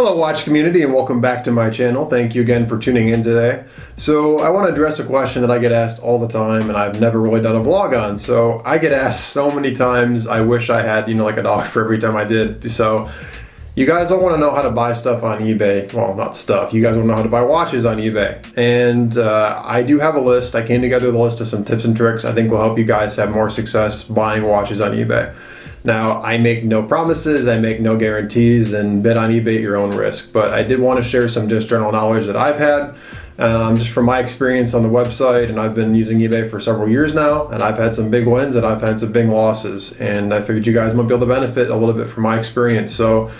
Hello watch community and welcome back to my channel. Thank you again for tuning in today. So I want to address a question that I get asked all the time and I've never really done a vlog on. So I get asked so many times, I wish I had, like a dollar for every time I did. So you guys all want to know how to buy stuff on eBay. Well, not stuff. You guys want to know how to buy watches on eBay. And I do have a list. I came together with a list of some tips and tricks I think will help you guys have more success buying watches on eBay. Now, I make no promises, I make no guarantees, and bid on eBay at your own risk. But I did want to share some just general knowledge that I've had, just from my experience on the website, and I've been using eBay for several years now, and I've had some big wins and I've had some big losses, and I figured you guys might be able to benefit a little bit from my experience. So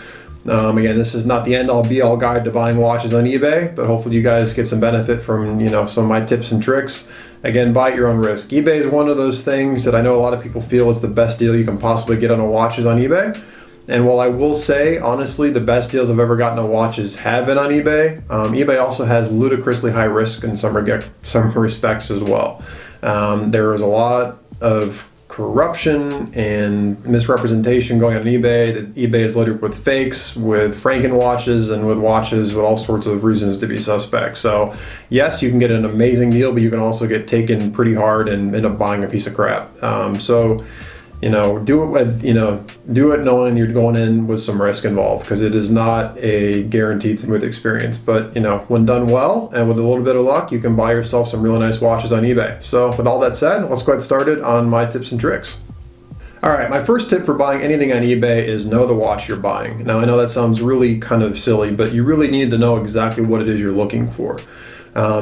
again, this is not the end-all be-all guide to buying watches on eBay, but hopefully you guys get some benefit from some of my tips and tricks. Again, buy at your own risk. eBay is one of those things that I know a lot of people feel is the best deal you can possibly get on a watches on eBay. And while I will say, honestly, the best deals I've ever gotten on watches have been on eBay, eBay also has ludicrously high risk in some respects as well. There is a lot of corruption and misrepresentation going on eBay. eBay is littered with fakes, with Franken watches, and with watches with all sorts of reasons to be suspect. So yes, you can get an amazing deal, but you can also get taken pretty hard and end up buying a piece of crap. Do it knowing you're going in with some risk involved, because it is not a guaranteed smooth experience. But when done well and with a little bit of luck, you can buy yourself some really nice watches on eBay. So with all that said, let's get started on my tips and tricks. All right, my first tip for buying anything on eBay is know the watch you're buying. Now, I know that sounds really kind of silly, but you really need to know exactly what it is you're looking for.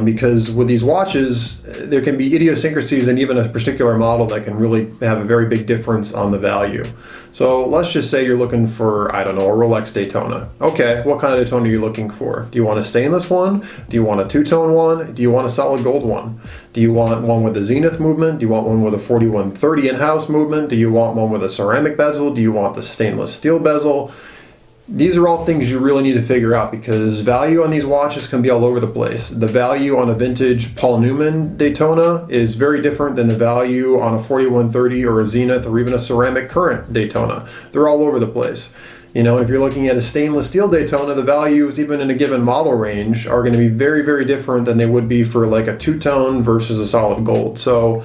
Because with these watches, there can be idiosyncrasies in even a particular model that can really have a very big difference on the value. So let's just say you're looking for, I don't know, a Rolex Daytona. Okay, what kind of Daytona are you looking for? Do you want a stainless one? Do you want a two-tone one? Do you want a solid gold one? Do you want one with a zenith movement? Do you want one with a 4130 in-house movement? Do you want one with a ceramic bezel? Do you want the stainless steel bezel? These are all things you really need to figure out, because value on these watches can be all over the place. The value on a vintage Paul Newman Daytona is very different than the value on a 4130 or a Zenith or even a ceramic current Daytona. They're all over the place. If you're looking at a stainless steel Daytona, the values even in a given model range are going to be very, very different than they would be for like a two-tone versus a solid gold. So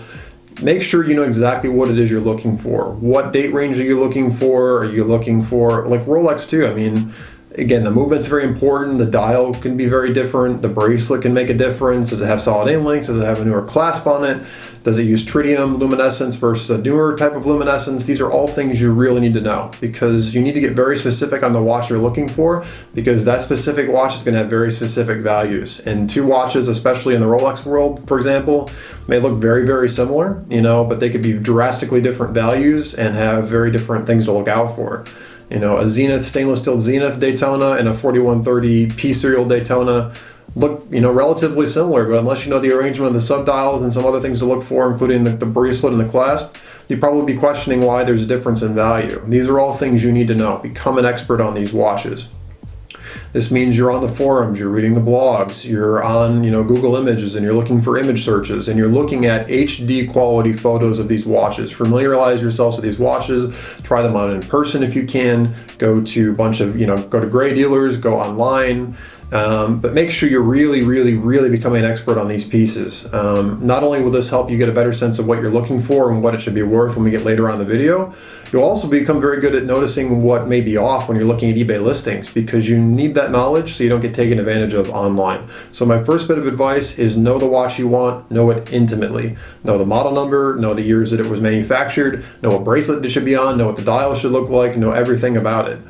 make sure you know exactly what it is you're looking for. What date range are you looking for? Are you looking for, like Rolex too? I mean, again, the movement's very important. The dial can be very different. The bracelet can make a difference. Does it have solid A links? Does it have a newer clasp on it? Does it use tritium luminescence versus a newer type of luminescence? These are all things you really need to know, because you need to get very specific on the watch you're looking for, because that specific watch is going to have very specific values. And two watches, especially in the Rolex world, for example, may look very, very similar, but they could be drastically different values and have very different things to look out for. A Zenith, stainless steel Zenith Daytona and a 4130 P serial Daytona look, relatively similar, but unless you know the arrangement of the subdials and some other things to look for, including the bracelet and the clasp, you'd probably be questioning why there's a difference in value. These are all things you need to know. Become an expert on these watches. This means you're on the forums, you're reading the blogs, you're on Google Images, and you're looking for image searches, and you're looking at HD quality photos of these watches. Familiarize yourselves with these watches, try them on in person if you can, go to a bunch of, go to gray dealers, go online. But make sure you're really, really, really becoming an expert on these pieces. Not only will this help you get a better sense of what you're looking for and what it should be worth when we get later on in the video, you'll also become very good at noticing what may be off when you're looking at eBay listings, because you need that knowledge so you don't get taken advantage of online. So my first bit of advice is know the watch you want, know it intimately. Know the model number, know the years that it was manufactured, know what bracelet it should be on, know what the dial should look like, know everything about it.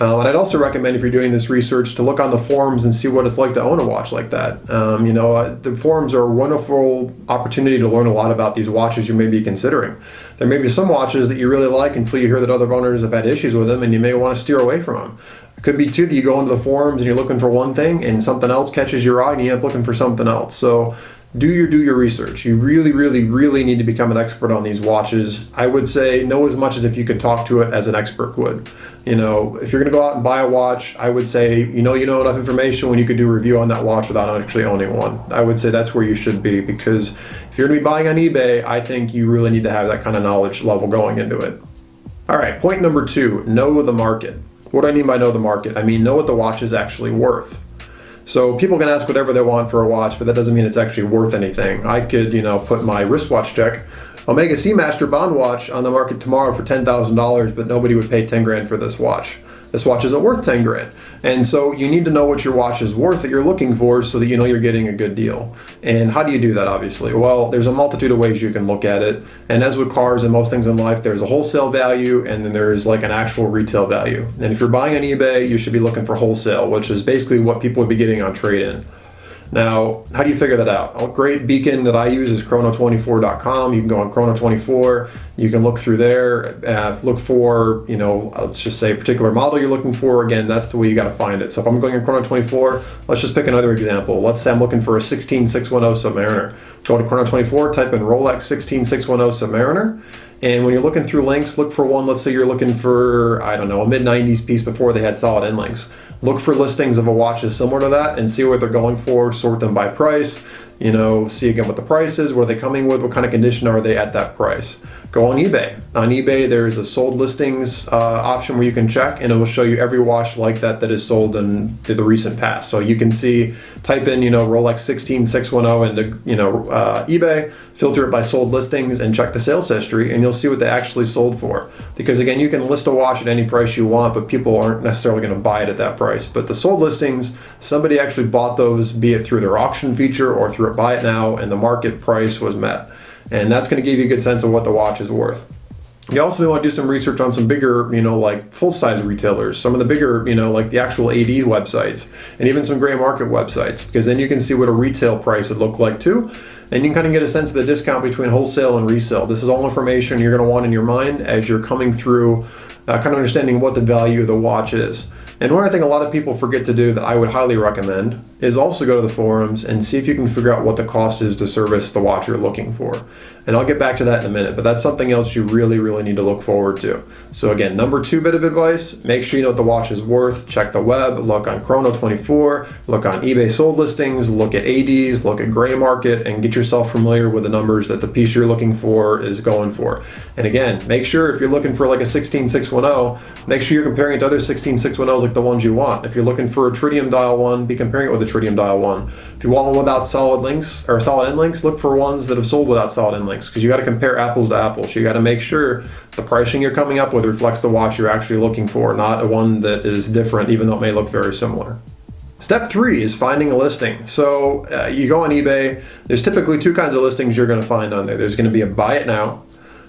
And I'd also recommend, if you're doing this research, to look on the forums and see what it's like to own a watch like that. The forums are a wonderful opportunity to learn a lot about these watches you may be considering. There may be some watches that you really like until you hear that other owners have had issues with them, and you may want to steer away from them. It could be too that you go into the forums and you're looking for one thing and something else catches your eye and you end up looking for something else. So do your research. You really, really, really need to become an expert on these watches. I would say know as much as if you could talk to it as an expert would. If you're going to go out and buy a watch, I would say you know enough information when you could do a review on that watch without actually owning one. I would say that's where you should be, because if you're going to be buying on eBay, I think you really need to have that kind of knowledge level going into it. All right, point number 2, know the market. What do I mean by know the market? I mean, know what the watch is actually worth. So people can ask whatever they want for a watch, but that doesn't mean it's actually worth anything. I could, put my wristwatch check, Omega Seamaster Bond watch on the market tomorrow for $10,000, but nobody would pay 10 grand for this watch. This watch isn't worth 10 grand. And so you need to know what your watch is worth that you're looking for so that you know you're getting a good deal. And how do you do that, obviously? Well, there's a multitude of ways you can look at it. And as with cars and most things in life, there's a wholesale value and then there's like an actual retail value. And if you're buying on eBay, you should be looking for wholesale, which is basically what people would be getting on trade-in. Now, how do you figure that out? A great beacon that I use is chrono24.com. You can go on Chrono24. You can look through there, look for, let's just say a particular model you're looking for. Again, that's the way you got to find it. So if I'm going on Chrono24, let's just pick another example. Let's say I'm looking for a 16610 Submariner. Go to Chrono24, type in Rolex 16610 Submariner. And when you're looking through links, look for one. Let's say you're looking for, a mid-90s piece before they had solid end links. Look for listings of a watches similar to that and see what they're going for, sort them by price, see again what the price is, what are they coming with, what kind of condition are they at that price. Go on eBay. On eBay, there's a sold listings option where you can check, and it will show you every watch like that is sold in the recent past. So you can see, type in, Rolex 16610 into, eBay, filter it by sold listings, and check the sales history, and you'll see what they actually sold for. Because again, you can list a watch at any price you want, but people aren't necessarily going to buy it at that price. But the sold listings, somebody actually bought those, be it through their auction feature or through a buy it now, and the market price was met. And that's going to give you a good sense of what the watch is worth. You also may want to do some research on some bigger, like full-size retailers, some of the bigger, like the actual AD websites, and even some gray market websites, because then you can see what a retail price would look like too. And you can kind of get a sense of the discount between wholesale and resale. This is all information you're going to want in your mind as you're coming through, kind of understanding what the value of the watch is. And one I think a lot of people forget to do that I would highly recommend is also go to the forums and see if you can figure out what the cost is to service the watch you're looking for. And I'll get back to that in a minute, but that's something else you really, really need to look forward to. So again, number 2 bit of advice, make sure you know what the watch is worth. Check the web, look on Chrono24, look on eBay sold listings, look at ADs, look at gray market, and get yourself familiar with the numbers that the piece you're looking for is going for. And again, make sure if you're looking for like a 16610, make sure you're comparing it to other 16610s like the ones you want. If you're looking for a tritium dial one, be comparing it with a tritium dial one. If you want one without solid links or solid end links, look for ones that have sold without solid end links, because you got to compare apples to apples. You got to make sure the pricing you're coming up with reflects the watch you're actually looking for, not a one that is different, even though it may look very similar. Step 3 is finding a listing. So you go on eBay, there's typically 2 kinds of listings you're going to find on there. There's going to be a buy it now,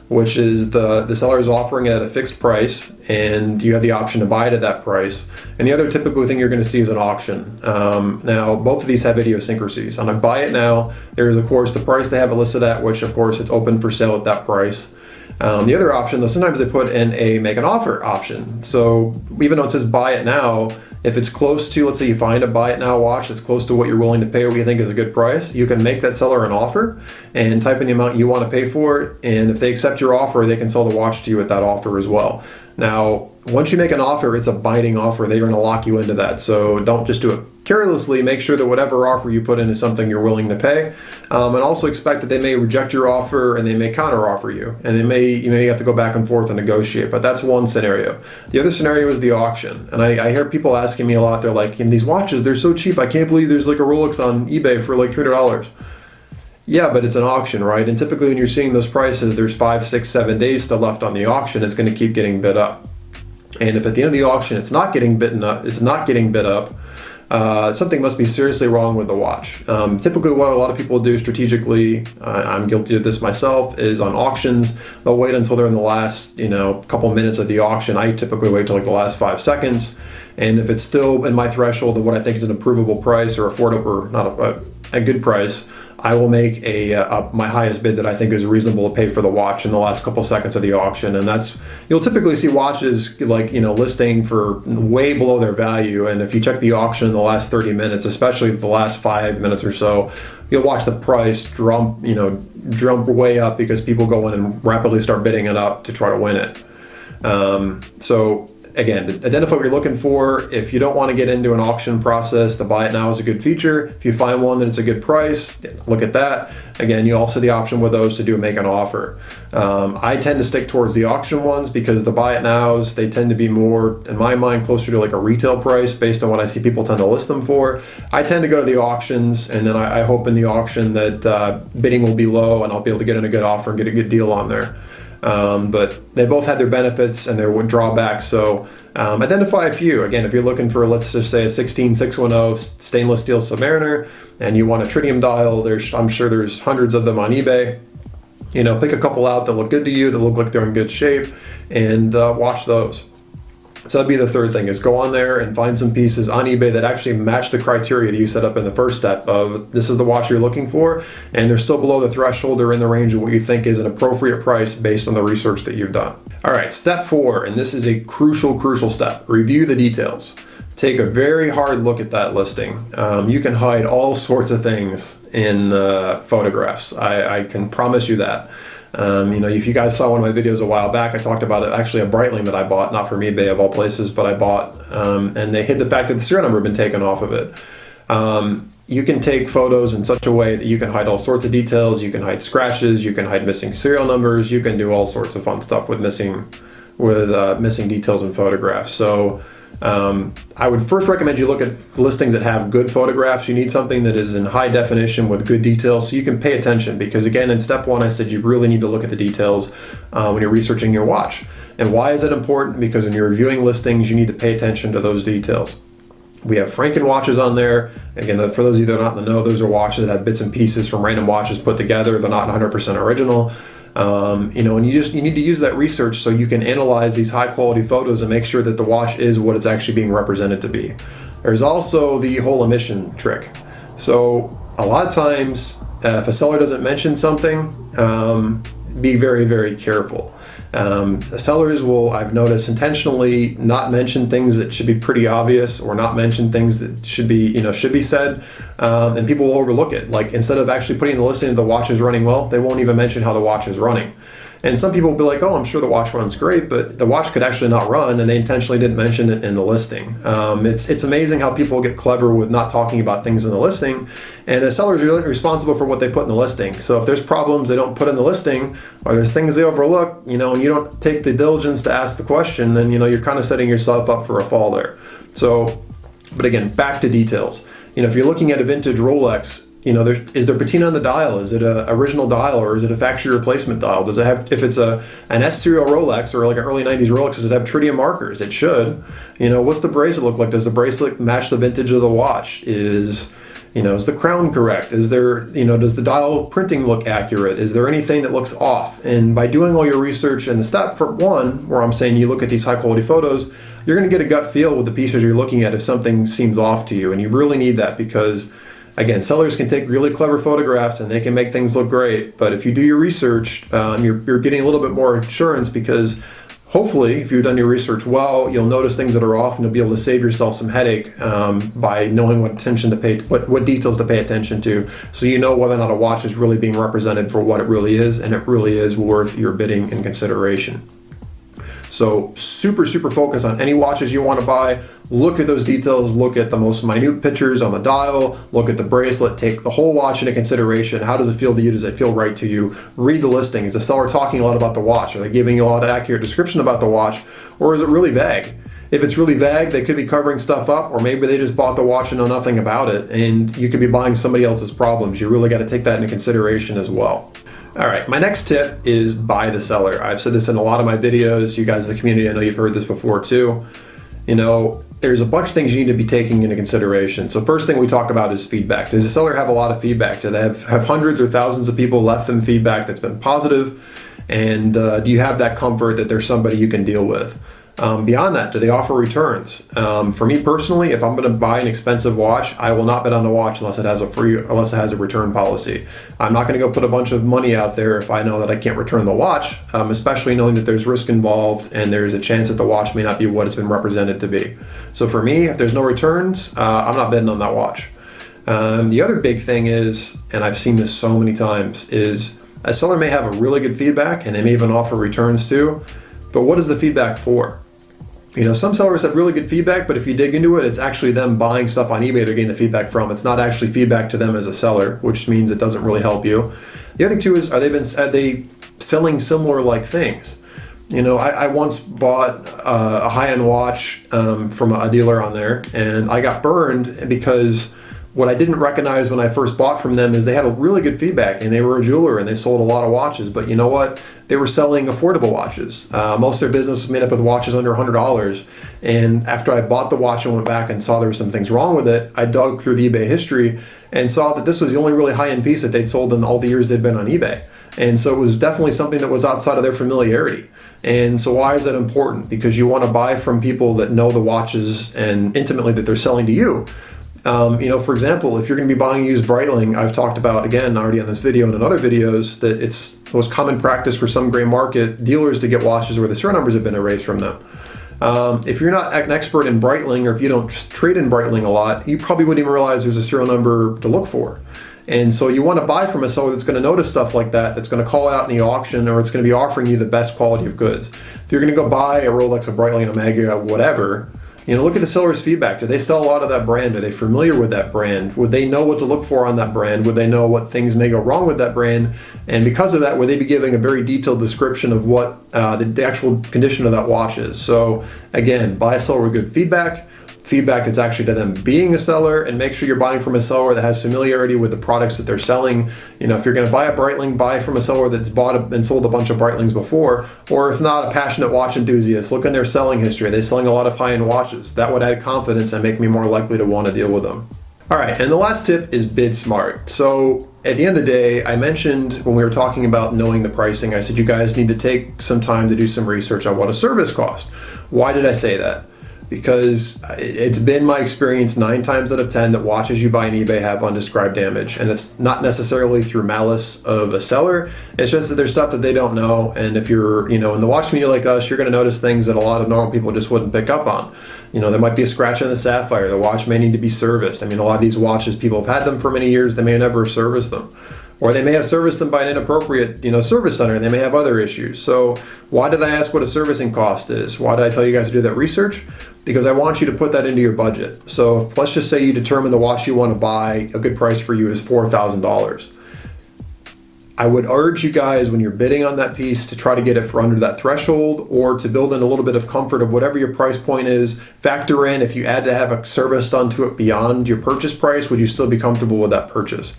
which is the seller is offering it at a fixed price, and you have the option to buy it at that price. And the other typical thing you're going to see is an auction. Now, both of these have idiosyncrasies. On a buy it now, there is, of course, the price they have it listed at, which, of course, it's open for sale at that price. The other option, though, sometimes they put in a make an offer option. So even though it says buy it now, if it's close to, let's say you find a buy it now watch that's close to what you're willing to pay or what you think is a good price, you can make that seller an offer and type in the amount you want to pay for it. And if they accept your offer, they can sell the watch to you at that offer as well. Now, once you make an offer, it's a binding offer. They're going to lock you into that. So don't just do it carelessly. Make sure that whatever offer you put in is something you're willing to pay. And also expect that they may reject your offer and they may counter offer you. And you may have to go back and forth and negotiate. But that's one scenario. The other scenario is the auction. And I hear people asking me a lot. They're like, in these watches, they're so cheap. I can't believe there's like a Rolex on eBay for like $300. Yeah, but it's an auction, right? And typically when you're seeing those prices, there's 5, 6, 7 days still left on the auction. It's going to keep getting bid up. And if at the end of the auction it's not getting bid up, something must be seriously wrong with the watch. Typically what a lot of people do strategically, I'm guilty of this myself, is on auctions, they'll wait until they're in the last, couple minutes of the auction. I typically wait till like the last 5 seconds. And if it's still in my threshold of what I think is an approvable price or affordable, or not a good price, I will make my highest bid that I think is reasonable to pay for the watch in the last couple seconds of the auction. And you'll typically see watches listing for way below their value. And if you check the auction in the last 30 minutes, especially the last 5 minutes or so, you'll watch the price jump way up because people go in and rapidly start bidding it up to try to win it. So again, identify what you're looking for. If you don't want to get into an auction process, the buy it now is a good feature. If you find one that it's a good price, look at that. Again, you also have the option with those to do a make an offer. I tend to stick towards the auction ones because the buy it nows, they tend to be more, in my mind, closer to like a retail price based on what I see people tend to list them for. I tend to go to the auctions, and then I hope in the auction that bidding will be low and I'll be able to get in a good offer and get a good deal on there. But they both had their benefits and their drawbacks. So identify a few. Again, if you're looking for, let's just say, a 16610 stainless steel Submariner and you want a tritium dial, I'm sure there's hundreds of them on eBay. Pick a couple out that look good to you, that look like they're in good shape, and watch those. So that'd be the third thing, is go on there and find some pieces on eBay that actually match the criteria that you set up in the first step of this is the watch you're looking for, and they're still below the threshold or in the range of what you think is an appropriate price based on the research that you've done. All right, step 4, and this is a crucial step. Review the details. Take a very hard look at that listing. You can hide all sorts of things in photographs. I can promise you that. If you guys saw one of my videos a while back, I talked about it, actually a Breitling that I bought, not from eBay of all places, but I bought, and they hid the fact that the serial number had been taken off of it. You can take photos in such a way that you can hide all sorts of details. You can hide scratches, you can hide missing serial numbers, you can do all sorts of fun stuff with missing details in photographs. So I would first recommend you look at listings that have good photographs. You need something that is in high definition with good details so you can pay attention, because again, in step 1, I said you really need to look at the details when you're researching your watch. And why is it important? Because when you're reviewing listings, you need to pay attention to those details. We have Franken watches on there. Again, for those of you that are not in the know, those are watches that have bits and pieces from random watches put together. They're not 100% original. And you need to use that research so you can analyze these high quality photos and make sure that the watch is what it's actually being represented to be. There's also the whole omission trick. So a lot of times, if a seller doesn't mention something, be very, very careful. Sellers will, I've noticed, intentionally not mention things that should be pretty obvious, or not mention things that should be said, and people will overlook it. Like, instead of actually putting in the listing that the watch is running well, they won't even mention how the watch is running. And some people will be like, oh, I'm sure the watch runs great, but the watch could actually not run, and they intentionally didn't mention it in the listing. It's amazing how people get clever with not talking about things in the listing, and a seller is really responsible for what they put in the listing. So if there's problems they don't put in the listing, or there's things they overlook, and you don't take the diligence to ask the question, then you're kind of setting yourself up for a fall there. So, but again, back to details. If you're looking at a vintage Rolex, is there patina on the dial? Is it a original dial, or is it a factory replacement dial? Does it have, if it's an S serial Rolex or like an early 90s Rolex, does it have tritium markers? It should. What's the bracelet look like? Does the bracelet match the vintage of the watch? Is the crown correct? Is there, does the dial printing look accurate? Is there anything that looks off? And by doing all your research in the step for 1, where I'm saying you look at these high quality photos, you're going to get a gut feel with the pieces you're looking at if something seems off to you. And you really need that, because again, sellers can take really clever photographs and they can make things look great. But if you do your research, you're getting a little bit more assurance, because hopefully, if you've done your research well, you'll notice things that are off, and you'll be able to save yourself some headache by knowing what details to pay attention to, so you know whether or not a watch is really being represented for what it really is, and it really is worth your bidding and consideration. So super focus on any watches you want to buy. Look at those details, look at the most minute pictures on the dial, look at the bracelet, take the whole watch into consideration. How does it feel to you? Does it feel right to you? Read the listing. Is the seller talking a lot about the watch? Are they giving you a lot of accurate description about the watch? Or is it really vague? If it's really vague, they could be covering stuff up, or maybe they just bought the watch and know nothing about it, and you could be buying somebody else's problems. You really got to take that into consideration as well. All right, my next tip is buy the seller. I've said this in a lot of my videos. You guys in the community, I know you've heard this before too. There's a bunch of things you need to be taking into consideration. So first thing we talk about is feedback. Does the seller have a lot of feedback? Do they have hundreds or thousands of people left them feedback that's been positive? And do you have that comfort that there's somebody you can deal with? Beyond that, do they offer returns? For me personally, if I'm going to buy an expensive watch, I will not bid on the watch unless it has a return policy. I'm not going to go put a bunch of money out there if I know that I can't return the watch, especially knowing that there's risk involved and there's a chance that the watch may not be what it's been represented to be. So for me, if there's no returns, I'm not bidding on that watch. The other big thing is, and I've seen this so many times, is a seller may have a really good feedback and they may even offer returns too, but what is the feedback for? Some sellers have really good feedback, but if you dig into it, it's actually them buying stuff on eBay they're getting the feedback from. It's not actually feedback to them as a seller, which means it doesn't really help you. The other thing too is, are they selling similar like things? I once bought a high-end watch from a dealer on there, and I got burned because what I didn't recognize when I first bought from them is they had a really good feedback, and they were a jeweler and they sold a lot of watches. But you know what? They were selling affordable watches. Most of their business was made up with watches under $100. And after I bought the watch and went back and saw there were some things wrong with it, I dug through the eBay history and saw that this was the only really high-end piece that they'd sold in all the years they'd been on eBay. And so it was definitely something that was outside of their familiarity. And so why is that important? Because you want to buy from people that know the watches and intimately that they're selling to you. For example, if you're going to be buying used Breitling, I've talked about, again, already on this video and in other videos, that it's most common practice for some gray market dealers to get watches where the serial numbers have been erased from them. If you're not an expert in Breitling, or if you don't trade in Breitling a lot, you probably wouldn't even realize there's a serial number to look for. And so you want to buy from a seller that's going to notice stuff like that, that's going to call it out in the auction, or it's going to be offering you the best quality of goods. If you're going to go buy a Rolex, a Breitling, a Omega, whatever, look at the seller's feedback. Do they sell a lot of that brand? Are they familiar with that brand? Would they know what to look for on that brand? Would they know what things may go wrong with that brand? And because of that, would they be giving a very detailed description of what the actual condition of that watch is? So again, buy a seller with good feedback that's actually to them being a seller, and make sure you're buying from a seller that has familiarity with the products that they're selling. If you're going to buy a Breitling, buy from a seller that's bought and sold a bunch of Breitlings before, or if not, a passionate watch enthusiast. Look in their selling history. Are they selling a lot of high-end watches? That would add confidence and make me more likely to want to deal with them. All right, and the last tip is bid smart. So at the end of the day, I mentioned when we were talking about knowing the pricing, I said you guys need to take some time to do some research on what a service costs. Why did I say that? Because it's been my experience 9 times out of 10 that watches you buy on eBay have undescribed damage. And it's not necessarily through malice of a seller. It's just that there's stuff that they don't know. And if you're, in the watch community like us, you're going to notice things that a lot of normal people just wouldn't pick up on. There might be a scratch on the sapphire. The watch may need to be serviced. A lot of these watches, people have had them for many years. They may never service them. Or they may have serviced them by an inappropriate, service center, and they may have other issues. So why did I ask what a servicing cost is? Why did I tell you guys to do that research? Because I want you to put that into your budget. So if, let's just say you determine the watch you want to buy, a good price for you is $4,000. I would urge you guys, when you're bidding on that piece, to try to get it for under that threshold, or to build in a little bit of comfort of whatever your price point is. Factor in, if you had to have a service done to it beyond your purchase price, would you still be comfortable with that purchase?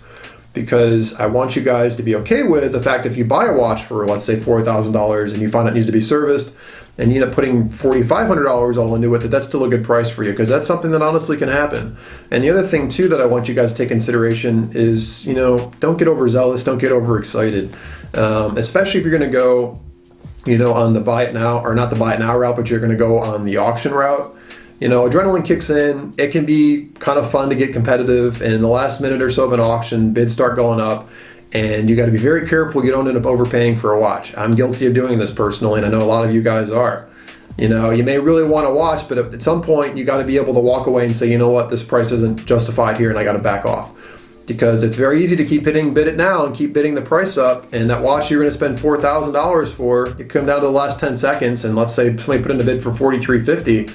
Because I want you guys to be okay with the fact if you buy a watch for, let's say, $4,000 and you find it needs to be serviced, and you end up putting $4,500 all into it, that's still a good price for you, because that's something that honestly can happen. And the other thing too that I want you guys to take consideration is, don't get overzealous, don't get overexcited, especially if you're going to go, on the buy it now, or not the buy it now route, but you're going to go on the auction route. Adrenaline kicks in. It can be kind of fun to get competitive, and in the last minute or so of an auction, bids start going up, and you got to be very careful you don't end up overpaying for a watch. I'm guilty of doing this personally, and I know a lot of you guys are. You may really want to watch, but at some point you got to be able to walk away and say, you know what, this price isn't justified here, and I got to back off. Because it's very easy to keep hitting bid it now and keep bidding the price up, and that watch you're going to spend $4,000 for, you come down to the last 10 seconds, and let's say somebody put in a bid for $4,350.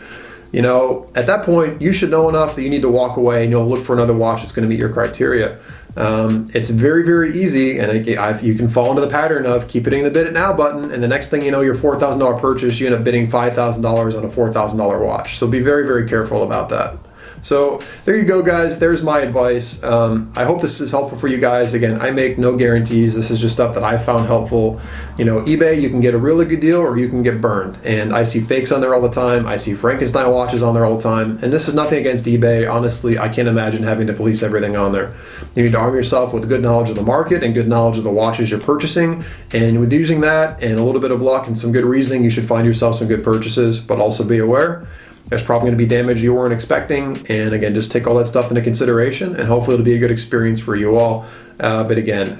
At that point, you should know enough that you need to walk away, and you'll look for another watch that's going to meet your criteria. It's very, very easy, and you can fall into the pattern of keep hitting the bid it now button, and the next thing you know, your $4,000 purchase, you end up bidding $5,000 on a $4,000 watch. So be very, very careful about that. So there you go, guys. There's my advice. I hope this is helpful for you guys. Again, I make no guarantees. This is just stuff that I found helpful. eBay, you can get a really good deal or you can get burned. And I see fakes on there all the time. I see Frankenstein watches on there all the time. And this is nothing against eBay. Honestly, I can't imagine having to police everything on there. You need to arm yourself with good knowledge of the market and good knowledge of the watches you're purchasing. And with using that and a little bit of luck and some good reasoning, you should find yourself some good purchases. But also be aware, there's probably going to be damage you weren't expecting. And again, just take all that stuff into consideration, and hopefully it'll be a good experience for you all. But again,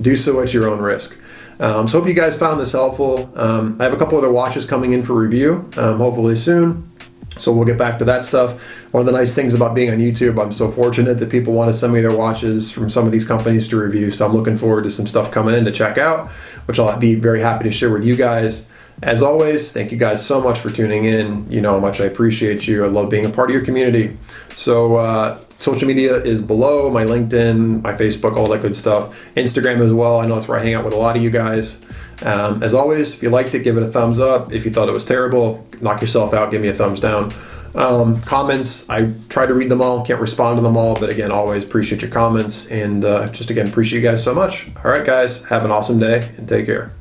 do so at your own risk. So hope you guys found this helpful. I have a couple other watches coming in for review, hopefully soon. So we'll get back to that stuff. One of the nice things about being on YouTube, I'm so fortunate that people want to send me their watches from some of these companies to review. So I'm looking forward to some stuff coming in to check out, which I'll be very happy to share with you guys. As always, thank you guys so much for tuning in. You know how much I appreciate you. I love being a part of your community. So social media is below, my LinkedIn, my Facebook, all that good stuff. Instagram as well. I know that's where I hang out with a lot of you guys. As always, if you liked it, give it a thumbs up. If you thought it was terrible, knock yourself out, give me a thumbs down. Comments, I try to read them all, can't respond to them all, but again, always appreciate your comments, and just again, appreciate you guys so much. All right, guys, have an awesome day and take care.